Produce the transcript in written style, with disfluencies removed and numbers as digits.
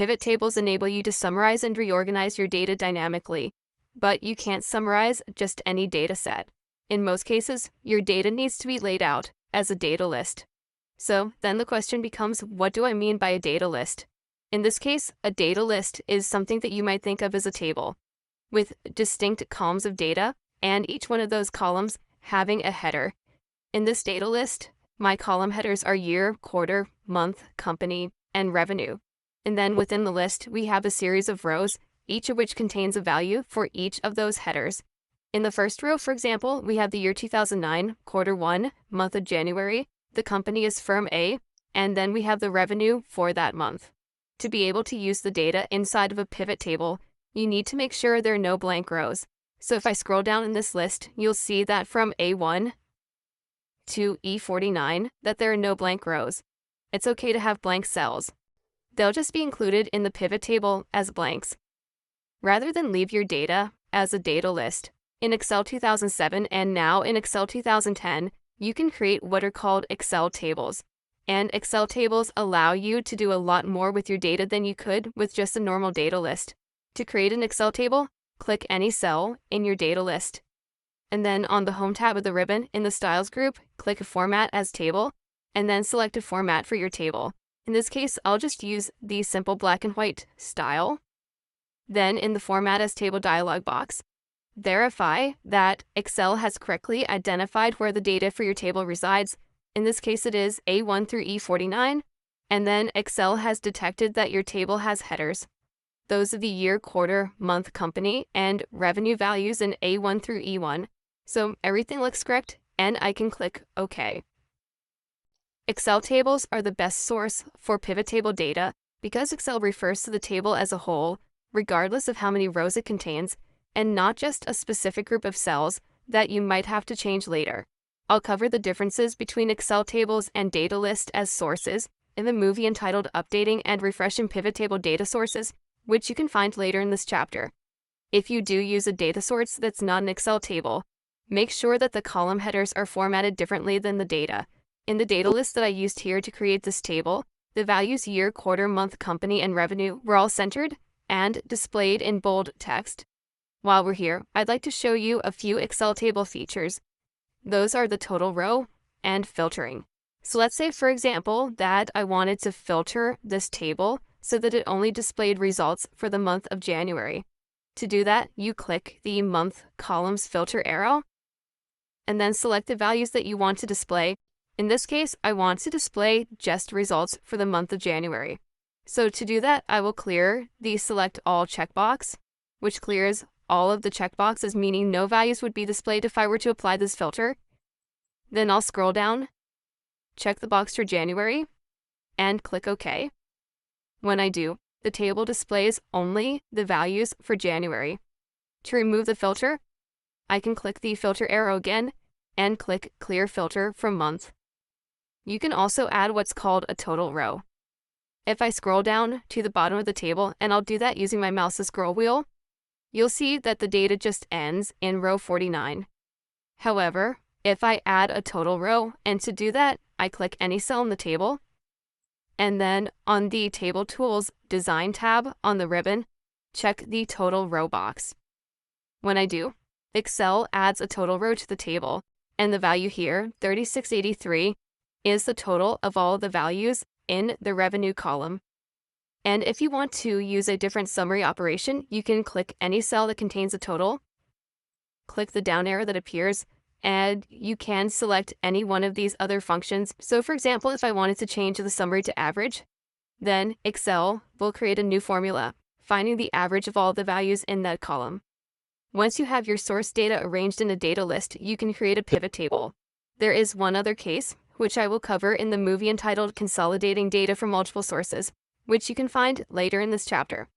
Pivot tables enable you to summarize and reorganize your data dynamically, but you can't summarize just any data set. In most cases, your data needs to be laid out as a data list. So then the question becomes, what do I mean by a data list? In this case, a data list is something that you might think of as a table with distinct columns of data, and each one of those columns having a header. In this data list, my column headers are year, quarter, month, company, and revenue. And then within the list, we have a series of rows, each of which contains a value for each of those headers. In the first row, for example, we have the year 2009, quarter 1, month of January. The company is firm A, and then we have the revenue for that month. To be able to use the data inside of a pivot table, you need to make sure there are no blank rows. So if I scroll down in this list, you'll see that from A1 to E49 that there are no blank rows. It's okay to have blank cells. They'll just be included in the pivot table as blanks. Rather than leave your data as a data list, in Excel 2007 and now in Excel 2010, you can create what are called Excel tables. And Excel tables allow you to do a lot more with your data than you could with just a normal data list. To create an Excel table, click any cell in your data list. And then on the Home tab of the ribbon in the Styles group, click Format as Table, and then select a format for your table. In this case, I'll just use the simple black and white style. Then in the Format as Table dialog box, verify that Excel has correctly identified where the data for your table resides. In this case, it is A1 through E49, and then Excel has detected that your table has headers. Those are the year, quarter, month, company, and revenue values in A1 through E1. So everything looks correct, and I can click OK. Excel tables are the best source for pivot table data because Excel refers to the table as a whole, regardless of how many rows it contains, and not just a specific group of cells that you might have to change later. I'll cover the differences between Excel tables and data lists as sources in the movie entitled Updating and Refreshing Pivot Table Data Sources, which you can find later in this chapter. If you do use a data source that's not an Excel table, make sure that the column headers are formatted differently than the data. In the data list that I used here to create this table, the values year, quarter, month, company, and revenue were all centered and displayed in bold text. While we're here, I'd like to show you a few Excel table features. Those are the total row and filtering. So let's say, for example, that I wanted to filter this table so that it only displayed results for the month of January. To do that, you click the Month Columns Filter arrow, and then select the values that you want to display. In this case, I want to display just results for the month of January. So to do that, I will clear the Select All checkbox, which clears all of the checkboxes, meaning no values would be displayed if I were to apply this filter. Then I'll scroll down, check the box for January, and click OK. When I do, the table displays only the values for January. To remove the filter, I can click the filter arrow again and click Clear Filter from Month. You can also add what's called a total row. If I scroll down to the bottom of the table, and I'll do that using my mouse's scroll wheel, you'll see that the data just ends in row 49. However, if I add a total row, and to do that, I click any cell in the table, and then on the Table Tools Design tab on the ribbon, check the Total Row box. When I do, Excel adds a total row to the table, and the value here, 3683, is the total of all the values in the revenue column. And if you want to use a different summary operation, you can click any cell that contains a total, click the down arrow that appears, and you can select any one of these other functions. So for example, if I wanted to change the summary to average, then Excel will create a new formula, finding the average of all the values in that column. Once you have your source data arranged in a data list, you can create a pivot table. There is one other case, which I will cover in the movie entitled Consolidating Data from Multiple Sources, which you can find later in this chapter.